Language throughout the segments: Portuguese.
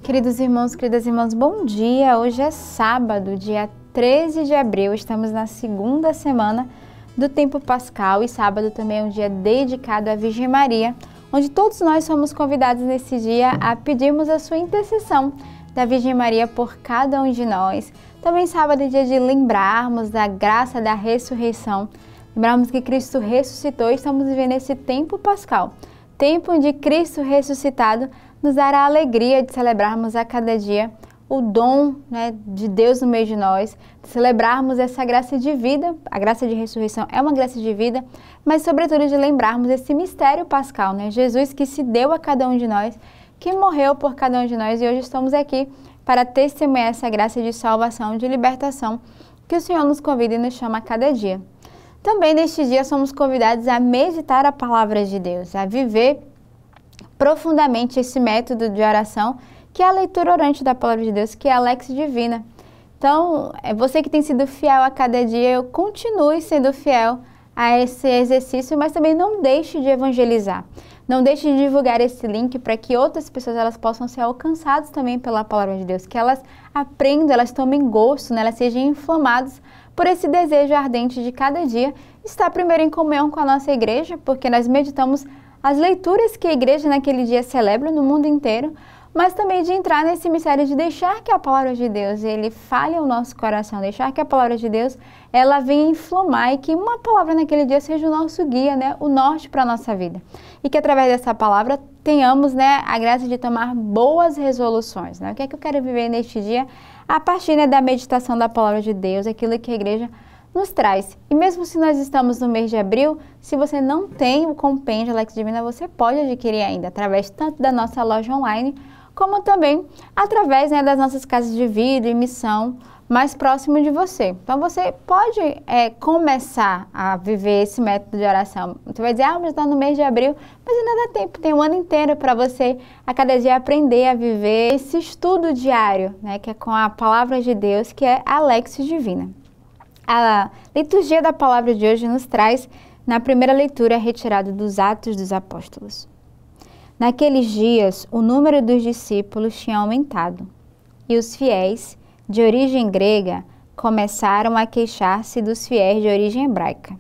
Queridos irmãos, queridas irmãs, bom dia! Hoje é sábado, dia 13 de abril, estamos na segunda semana do tempo pascal e sábado também é um dia dedicado à Virgem Maria, onde todos nós somos convidados nesse dia a pedirmos a sua intercessão da Virgem Maria por cada um de nós. Também sábado é dia de lembrarmos da graça da ressurreição, lembrarmos que Cristo ressuscitou e estamos vivendo esse tempo pascal, tempo onde Cristo ressuscitado nos dará a alegria de celebrarmos a cada dia o dom, de Deus no meio de nós, de celebrarmos essa graça de vida. A graça de ressurreição é uma graça de vida, mas sobretudo de lembrarmos esse mistério pascal, Jesus que se deu a cada um de nós, que morreu por cada um de nós, e hoje estamos aqui para testemunhar essa graça de salvação, de libertação, que o Senhor nos convida e nos chama a cada dia. Também neste dia somos convidados a meditar a palavra de Deus, a viver profundamente esse método de oração, que é a leitura orante da palavra de Deus, que é a Lex Divina. Então, você que tem sido fiel a cada dia, eu continue sendo fiel a esse exercício, mas também não deixe de evangelizar. Não deixe de divulgar esse link para que outras pessoas elas possam ser alcançadas também pela palavra de Deus, que elas aprendam, elas tomem gosto, elas sejam inflamadas por esse desejo ardente de cada dia estar primeiro em comunhão com a nossa igreja, porque nós meditamos as leituras que a igreja naquele dia celebra no mundo inteiro, mas também de entrar nesse mistério de deixar que a palavra de Deus ele fale ao nosso coração, deixar que a palavra de Deus ela venha inflamar e que uma palavra naquele dia seja o nosso guia, o norte para a nossa vida. E que através dessa palavra tenhamos a graça de tomar boas resoluções. O que é que eu quero viver neste dia? A partir da meditação da palavra de Deus, aquilo que a igreja nos traz. E mesmo se nós estamos no mês de abril, se você não tem o compêndio Lex Divina, você pode adquirir ainda, através tanto da nossa loja online, como também através das nossas casas de vida e missão mais próximo de você. Então você pode começar a viver esse método de oração. Você vai dizer, mas está no mês de abril, mas ainda dá tempo, tem um ano inteiro para você a cada dia aprender a viver esse estudo diário, que é com a palavra de Deus, que é a Lex Divina. A liturgia da palavra de hoje nos traz, na primeira leitura, retirada dos Atos dos Apóstolos. Naqueles dias, o número dos discípulos tinha aumentado, e os fiéis, de origem grega, começaram a queixar-se dos fiéis de origem hebraica.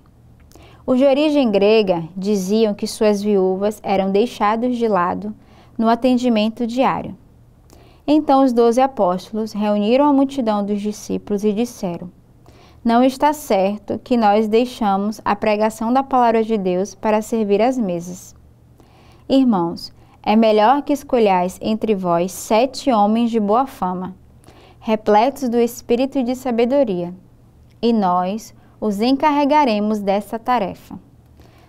Os de origem grega diziam que suas viúvas eram deixadas de lado no atendimento diário. Então os 12 apóstolos reuniram a multidão dos discípulos e disseram: não está certo que nós deixamos a pregação da palavra de Deus para servir às mesas. Irmãos, é melhor que escolhais entre vós 7 homens de boa fama, repletos do espírito e de sabedoria, e nós os encarregaremos dessa tarefa.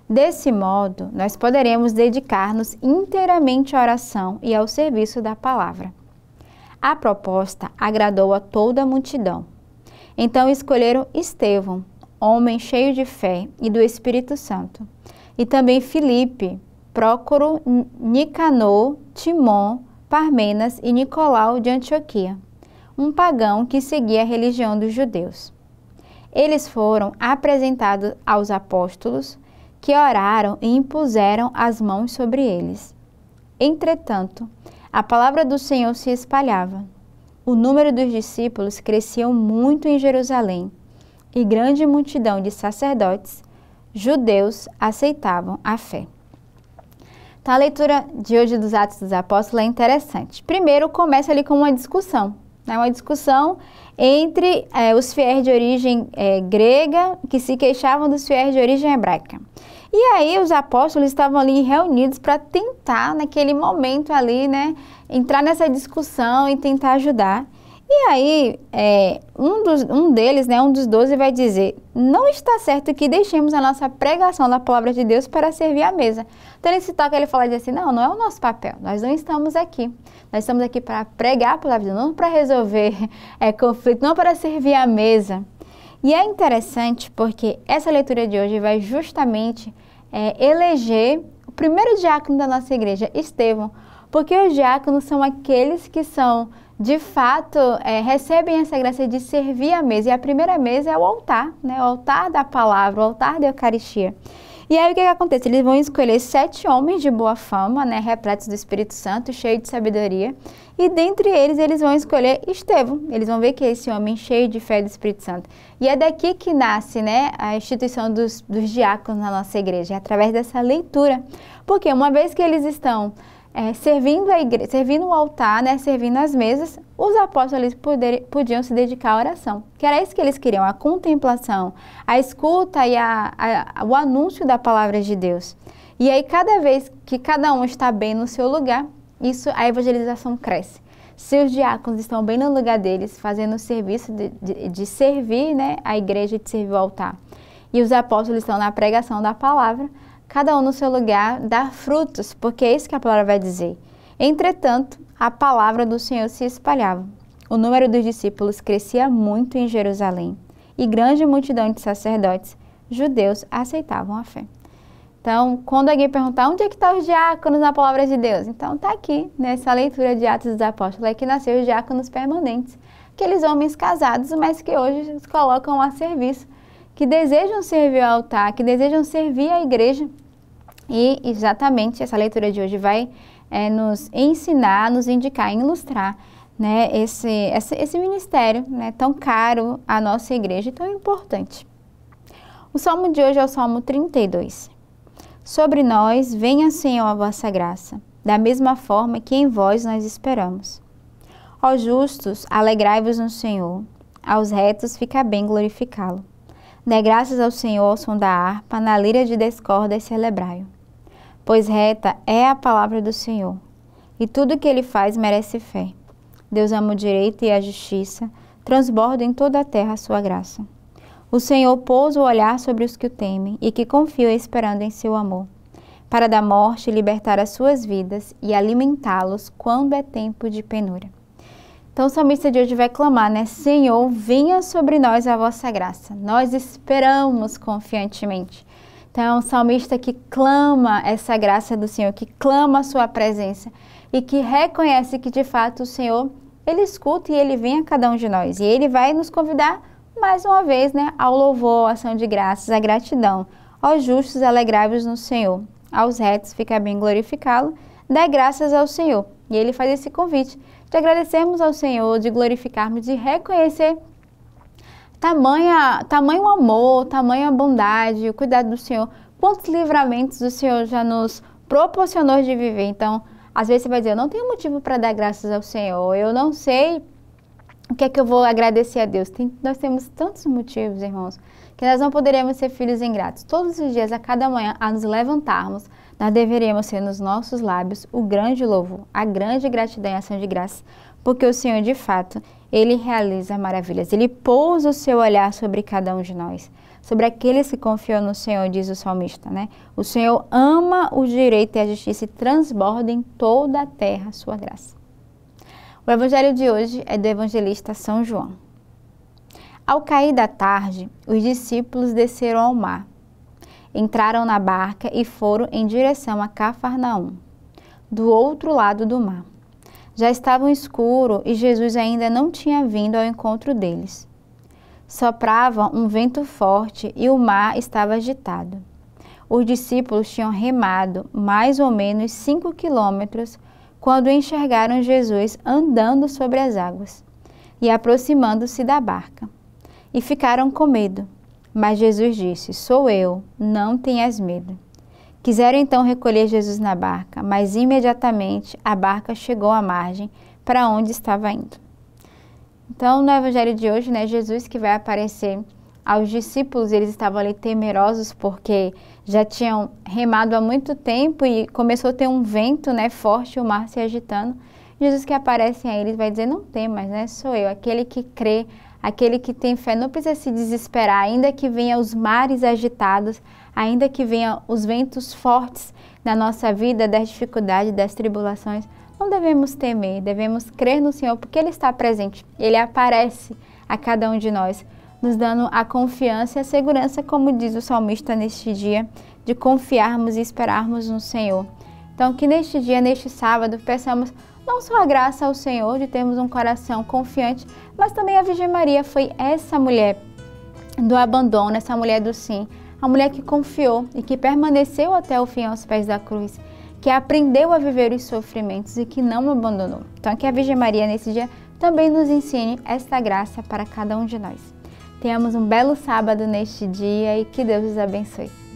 Desse modo, nós poderemos dedicar-nos inteiramente à oração e ao serviço da palavra. A proposta agradou a toda a multidão. Então escolheram Estevão, homem cheio de fé e do Espírito Santo, e também Filipe, Prócoro, Nicanor, Timon, Parmenas e Nicolau de Antioquia, um pagão que seguia a religião dos judeus. Eles foram apresentados aos apóstolos, que oraram e impuseram as mãos sobre eles. Entretanto, a palavra do Senhor se espalhava. O número dos discípulos crescia muito em Jerusalém, e grande multidão de sacerdotes, judeus, aceitavam a fé. Então, a leitura de hoje dos Atos dos Apóstolos é interessante. Primeiro, começa ali com uma discussão, uma discussão entre os fiéis de origem grega, que se queixavam dos fiéis de origem hebraica. E aí os apóstolos estavam ali reunidos para tentar, naquele momento ali, entrar nessa discussão e tentar ajudar. E aí, um deles, um dos 12, vai dizer: não está certo que deixemos a nossa pregação da palavra de Deus para servir à mesa. Então, nesse toque, ele fala assim: não é o nosso papel, nós não estamos aqui. Nós estamos aqui para pregar a palavra de Deus, não para resolver conflito, não para servir à mesa. E é interessante porque essa leitura de hoje vai justamente eleger o primeiro diácono da nossa igreja, Estevão, porque os diáconos são aqueles que são, de fato, recebem essa graça de servir a mesa. E a primeira mesa é o altar, o altar da palavra, o altar da Eucaristia. E aí o que acontece? Eles vão escolher 7 homens de boa fama, né, repletos do Espírito Santo, cheios de sabedoria, e dentre eles vão escolher Estevão. Eles vão ver que é esse homem cheio de fé do Espírito Santo. E é daqui que nasce, né, a instituição dos diáconos na nossa igreja, é através dessa leitura. Porque uma vez que eles estão servindo a igreja, servindo o altar, né, servindo as mesas, os apóstolos podiam se dedicar à oração, que era isso que eles queriam, a contemplação, a escuta e o anúncio da palavra de Deus. E aí, cada vez que cada um está bem no seu lugar, a evangelização cresce. Se os diáconos estão bem no lugar deles, fazendo o serviço de servir, né, a igreja, de servir o altar, e os apóstolos estão na pregação da palavra, cada um no seu lugar dá frutos, porque é isso que a palavra vai dizer. Entretanto, a palavra do Senhor se espalhava. O número dos discípulos crescia muito em Jerusalém, e grande multidão de sacerdotes judeus aceitavam a fé. Então, quando alguém perguntar onde é que estão os diáconos na palavra de Deus? Então, está aqui, nessa leitura de Atos dos Apóstolos, é que nasceu os diáconos permanentes, aqueles homens casados, mas que hoje se colocam a serviço, que desejam servir ao altar, que desejam servir a igreja. E exatamente essa leitura de hoje vai nos ensinar, nos indicar, ilustrar, né, esse ministério, né, tão caro à nossa igreja e tão importante. O salmo de hoje é o Salmo 32. Sobre nós venha, Senhor, a vossa graça, da mesma forma que em vós nós esperamos. Ó justos, alegrai-vos no Senhor, aos retos fica bem glorificá-lo. Dê graças ao Senhor ao som da harpa, na lira de discórdia celebrai-o. Pois reta é a palavra do Senhor, e tudo que ele faz merece fé. Deus ama o direito e a justiça, transborda em toda a terra a sua graça. O Senhor pôs o olhar sobre os que o temem e que confiam esperando em seu amor, para da morte libertar as suas vidas e alimentá-los quando é tempo de penúria. Então o salmista de hoje vai clamar, né? Senhor, venha sobre nós a vossa graça. Nós esperamos confiantemente. Então é um salmista que clama essa graça do Senhor, que clama a sua presença e que reconhece que de fato o Senhor, ele escuta e ele vem a cada um de nós. E ele vai nos convidar mais uma vez, né, ao louvor, à ação de graças, à gratidão. Aos justos, alegrai-vos no Senhor. Aos retos, fica bem glorificá-lo. Dê graças ao Senhor. E ele faz esse convite de agradecermos ao Senhor, de glorificarmos, de reconhecer tamanho amor, tamanha bondade, o cuidado do Senhor. Quantos livramentos o Senhor já nos proporcionou de viver. Então, às vezes você vai dizer, eu não tenho motivo para dar graças ao Senhor, eu não sei o que é que eu vou agradecer a Deus. Nós temos tantos motivos, irmãos, que nós não poderíamos ser filhos ingratos. Todos os dias, a cada manhã, a nos levantarmos, nós deveríamos ser nos nossos lábios o grande louvor, a grande gratidão e ação de graça, porque o Senhor, de fato, Ele realiza maravilhas. Ele pousa o seu olhar sobre cada um de nós, sobre aqueles que confiam no Senhor, diz o salmista, né? O Senhor ama o direito e a justiça e transborda em toda a terra a sua graça. O evangelho de hoje é do evangelista São João. Ao cair da tarde, os discípulos desceram ao mar, entraram na barca e foram em direção a Cafarnaum, do outro lado do mar. Já estava escuro e Jesus ainda não tinha vindo ao encontro deles. Soprava um vento forte e o mar estava agitado. Os discípulos tinham remado mais ou menos 5 quilômetros quando enxergaram Jesus andando sobre as águas e aproximando-se da barca. E ficaram com medo. Mas Jesus disse, sou eu, não tenhas medo. Quiseram então recolher Jesus na barca, mas imediatamente a barca chegou à margem para onde estava indo. Então, no evangelho de hoje, né, Jesus que vai aparecer aos discípulos, eles estavam ali temerosos porque já tinham remado há muito tempo e começou a ter um vento, né, forte, o mar se agitando. Jesus que aparece a eles vai dizer, não temas, né, sou eu, aquele que crê, aquele que tem fé, não precisa se desesperar, ainda que venham os mares agitados, ainda que venham os ventos fortes na nossa vida, das dificuldades, das tribulações, não devemos temer, devemos crer no Senhor, porque Ele está presente, Ele aparece a cada um de nós, nos dando a confiança e a segurança, como diz o salmista neste dia, de confiarmos e esperarmos no Senhor. Então, que neste dia, neste sábado, peçamos não só a graça ao Senhor, de termos um coração confiante, mas também a Virgem Maria foi essa mulher do abandono, essa mulher do sim, a mulher que confiou e que permaneceu até o fim aos pés da cruz, que aprendeu a viver os sofrimentos e que não abandonou. Então que a Virgem Maria nesse dia também nos ensine esta graça para cada um de nós. Tenhamos um belo sábado neste dia e que Deus os abençoe.